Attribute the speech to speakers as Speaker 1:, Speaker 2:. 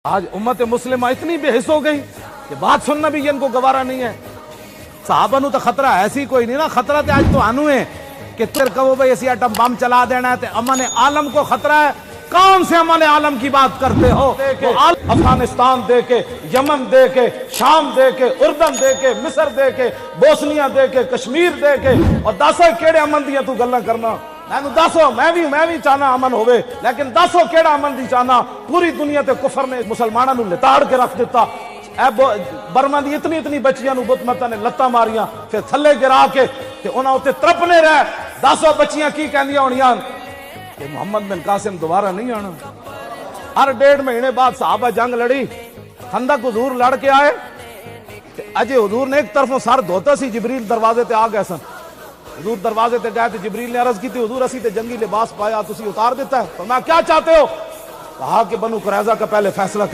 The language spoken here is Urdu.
Speaker 1: آج امت مسلمہ اتنی بے حس ہو گئی کہ بات سننا بھی ان کو گوارا نہیں ہے. صحابہ نو تو خطرہ ایسی کوئی نہیں نا, خطرہ تے آج تو آنو ہے کہ تیر کہو بھئی اسی ایٹم بم چلا دینا ہے تے امن عالم کو خطرہ ہے. کون سے امن عالم کی بات کرتے ہو؟ افغانستان دے کے, یمن دے کے, شام دے کے, اردن دے کے, مصر دے کے, بوسنیا دے کے, کشمیر دے کے, اور دسو کیڑے امن دیا تو گلاں کرنا. میں دسو میں بھی چاہنا امن ہوئے, لیکن دسو کیڑا امن دی چاہنا. پوری دنیا تے کفر نے مسلمانوں نو لتاڑ کے رکھ دیتا. برما دی اتنی بچیاں نو بت متا نے لتاں ماریاں, پھر تھلے گرا کے تے انہاں اوتے ترپنے رہ. دسو بچیاں کی کہندیاں ہونیاں کہ محمد بن قاسم دوبارہ نہیں آنا. ہر 1.5 مہینے بعد صحابہ جنگ لڑی, خندق حضور لڑ کے آئے, اجے حضور نے ایک طرفوں سر دھوتا سی, جبریل دروازے تے آ گئے سن. حضور دروازے تے گئے تے جبریل نے عرض کی تھی حضور اسی تے جنگی لباس پایا, تسی اتار دیتا ہے. فرمایا کیا چاہتے ہو؟ کہا کہ بنو قریظہ کا پہلے فیصلہ